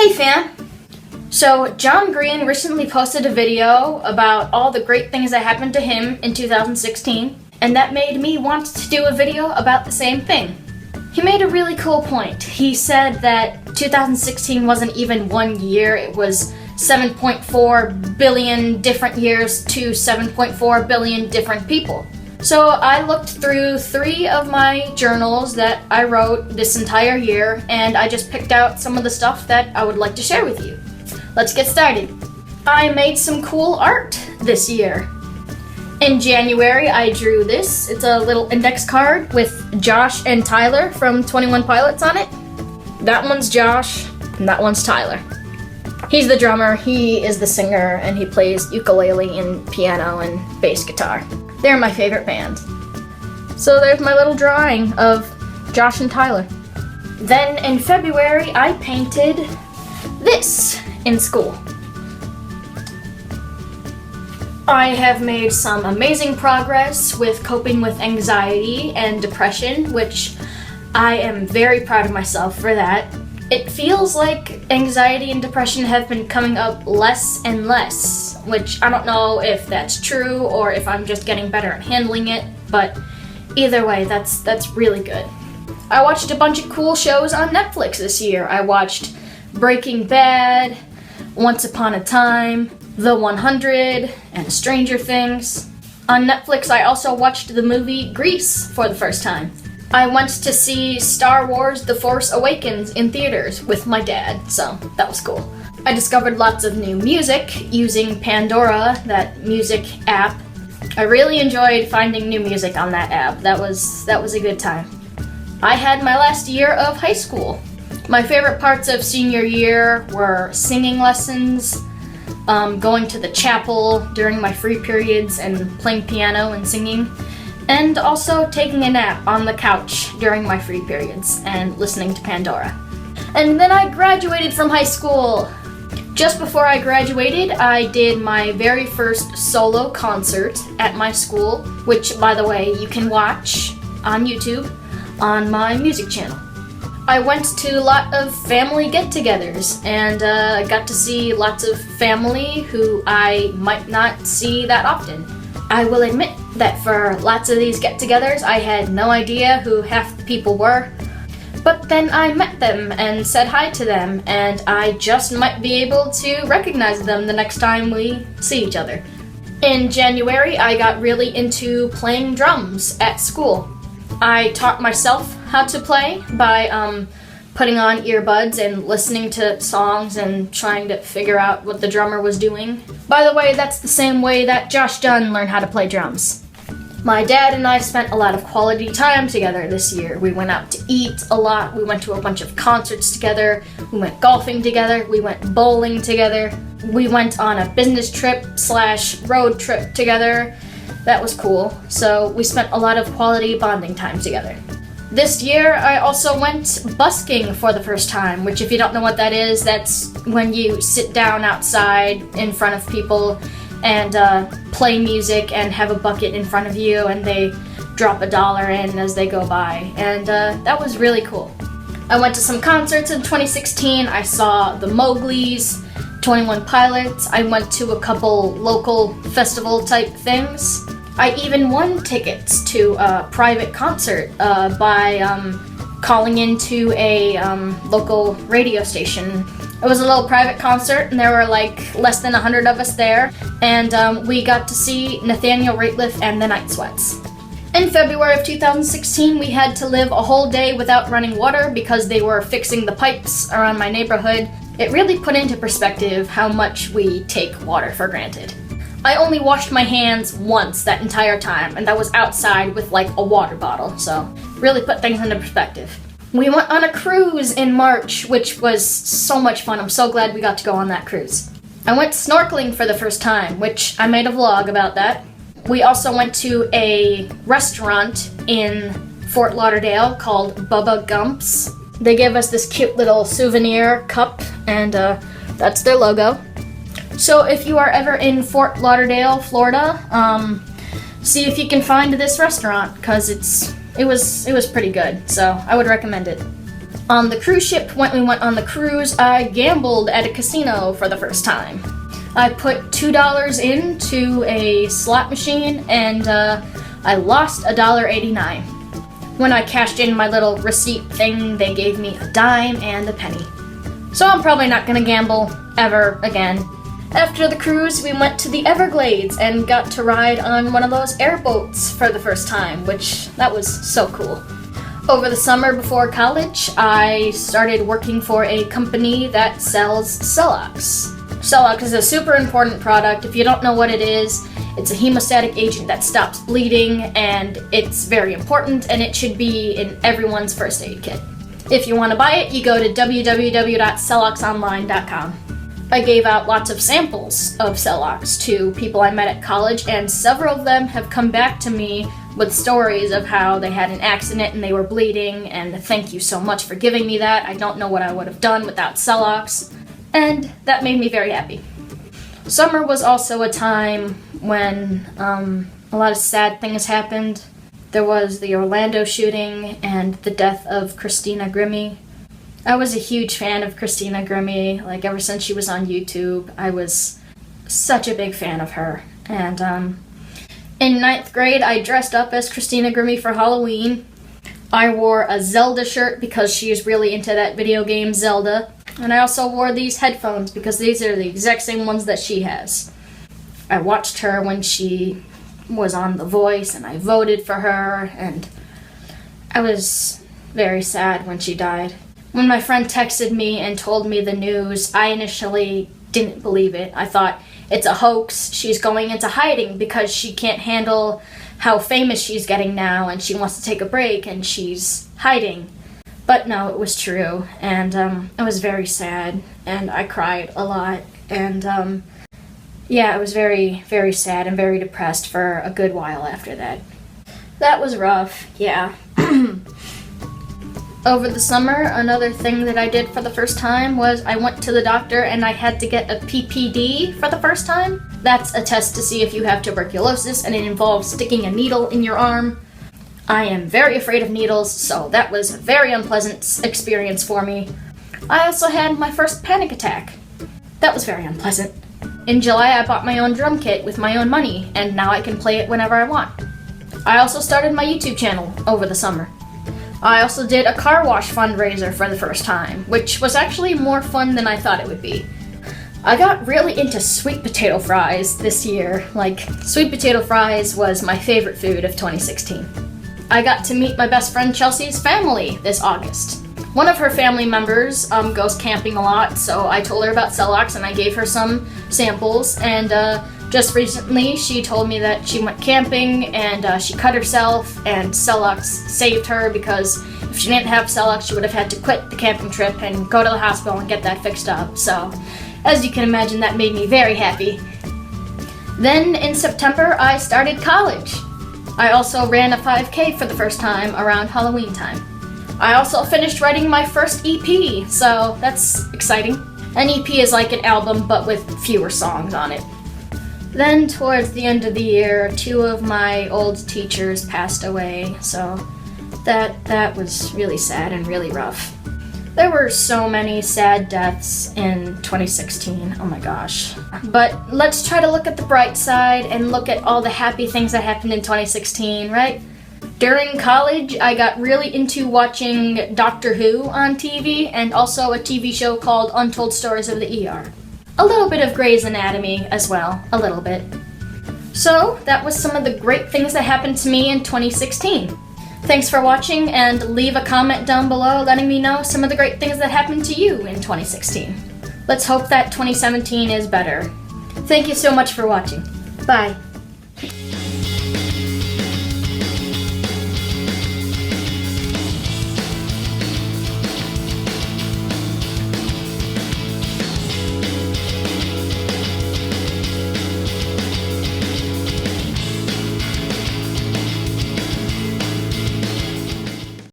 Hey fam! So John Green recently posted a video about all the great things that happened to him in 2016, and that made me want to do a video about the same thing. He made a really cool point. He said that 2016 wasn't even 1 year, it was 7.4 billion different years to 7.4 billion different people. So I looked through 3 of my journals that I wrote this entire year, and I just picked out some of the stuff that I would like to share with you. Let's get started. I made some cool art this year. In January, I drew this. It's a little index card with Josh and Tyler from 21 Pilots on it. That one's Josh, and that one's Tyler. He's the drummer, he is the singer, and he plays ukulele and piano and bass guitar. They're my favorite band. So there's my little drawing of Josh and Tyler. Then in February, I painted this in school. I have made some amazing progress with coping with anxiety and depression, which I am very proud of myself for that. It feels like anxiety and depression have been coming up less and less, which I don't know if that's true or if I'm just getting better at handling it, but either way, that's really good. I watched a bunch of cool shows on Netflix this year. I watched Breaking Bad, Once Upon a Time, The 100, and Stranger Things. On Netflix, I also watched the movie Grease for the first time. I went to see Star Wars The Force Awakens in theaters with my dad, so that was cool. I discovered lots of new music using Pandora, that music app. I really enjoyed finding new music on that app. That was a good time. I had my last year of high school. My favorite parts of senior year were singing lessons, going to the chapel during my free periods and playing piano and singing, and also taking a nap on the couch during my free periods and listening to Pandora. And then I graduated from high school. Just before I graduated, I did my very first solo concert at my school, which, by the way, you can watch on YouTube on my music channel. I went to a lot of family get-togethers and got to see lots of family who I might not see that often. I will admit that for lots of these get-togethers, I had no idea who half the people were, but then I met them and said hi to them, and I just might be able to recognize them the next time we see each other. In January, I got really into playing drums at school. I taught myself how to play by putting on earbuds and listening to songs and trying to figure out what the drummer was doing. By the way, that's the same way that Josh Dunn learned how to play drums. My dad and I spent a lot of quality time together this year. We went out to eat a lot, we went to a bunch of concerts together, we went golfing together, we went bowling together, we went on a business trip/road trip together. That was cool. So we spent a lot of quality bonding time together. This year, I also went busking for the first time, which if you don't know what that is, that's when you sit down outside in front of people and play music and have a bucket in front of you and they drop $1 in as they go by. And that was really cool. I went to some concerts in 2016. I saw the Mowgli's, 21 Pilots. I went to a couple local festival type things. I even won tickets to a private concert by calling into a local radio station. It was a little private concert and there were like less than 100 of us there, and we got to see Nathaniel Rateliff and the Night Sweats. In February of 2016, we had to live a whole day without running water because they were fixing the pipes around my neighborhood. It really put into perspective how much we take water for granted. I only washed my hands once that entire time, and that was outside with like a water bottle, so really put things into perspective. We went on a cruise in March, which was so much fun. I'm so glad we got to go on that cruise. I went snorkeling for the first time, which I made a vlog about that. We also went to a restaurant in Fort Lauderdale called Bubba Gump's. They gave us this cute little souvenir cup, and that's their logo. So if you are ever in Fort Lauderdale, Florida, see if you can find this restaurant, because it was pretty good, so I would recommend it. On the cruise ship, when we went on the cruise, I gambled at a casino for the first time. I put $2 into a slot machine and I lost $1.89. When I cashed in my little receipt thing, they gave me a dime and a penny. So I'm probably not gonna gamble ever again. After the cruise, we went to the Everglades and got to ride on one of those airboats for the first time, which that was so cool. Over the summer before college, I started working for a company that sells Celox. Celox is a super important product. If you don't know what it is, it's a hemostatic agent that stops bleeding, and it's very important, and it should be in everyone's first aid kit. If you want to buy it, you go to www.celoxonline.com. I gave out lots of samples of Celox to people I met at college, and several of them have come back to me with stories of how they had an accident and they were bleeding, and thank you so much for giving me that. I don't know what I would have done without Celox, and that made me very happy. Summer was also a time when a lot of sad things happened. There was the Orlando shooting and the death of Christina Grimmie. I was a huge fan of Christina Grimmie, like ever since she was on YouTube. I was such a big fan of her. And in 9th grade, I dressed up as Christina Grimmie for Halloween. I wore a Zelda shirt because she's really into that video game Zelda. And I also wore these headphones because these are the exact same ones that she has. I watched her when she was on The Voice, and I voted for her, and I was very sad when she died. When my friend texted me and told me the news, I initially didn't believe it. I thought, it's a hoax. She's going into hiding because she can't handle how famous she's getting now, and she wants to take a break, and she's hiding. But no, it was true, and I was very sad, and I cried a lot, and yeah, I was very, very sad and very depressed for a good while after that. That was rough, yeah. Over the summer, another thing that I did for the first time was I went to the doctor and I had to get a PPD for the first time. That's a test to see if you have tuberculosis, and it involves sticking a needle in your arm. I am very afraid of needles, so that was a very unpleasant experience for me. I also had my first panic attack. That was very unpleasant. In July, I bought my own drum kit with my own money, and now I can play it whenever I want. I also started my YouTube channel over the summer. I also did a car wash fundraiser for the first time, which was actually more fun than I thought it would be. I got really into sweet potato fries this year. Like, sweet potato fries was my favorite food of 2016. I got to meet my best friend Chelsea's family this August. One of her family members goes camping a lot, so I told her about Celox and I gave her some samples, and just recently she told me that she went camping and she cut herself, and Celox saved her because if she didn't have Celox, she would have had to quit the camping trip and go to the hospital and get that fixed up. So, as you can imagine, that made me very happy. Then in September, I started college. I also ran a 5K for the first time around Halloween time. I also finished writing my first EP, so that's exciting. An EP is like an album, but with fewer songs on it. Then, towards the end of the year, 2 of my old teachers passed away, so that was really sad and really rough. There were so many sad deaths in 2016, oh my gosh. But let's try to look at the bright side and look at all the happy things that happened in 2016, right? During college, I got really into watching Doctor Who on TV, and also a TV show called Untold Stories of the ER. A little bit of Grey's Anatomy as well, a little bit. So, that was some of the great things that happened to me in 2016. Thanks for watching, and leave a comment down below letting me know some of the great things that happened to you in 2016. Let's hope that 2017 is better. Thank you so much for watching. Bye.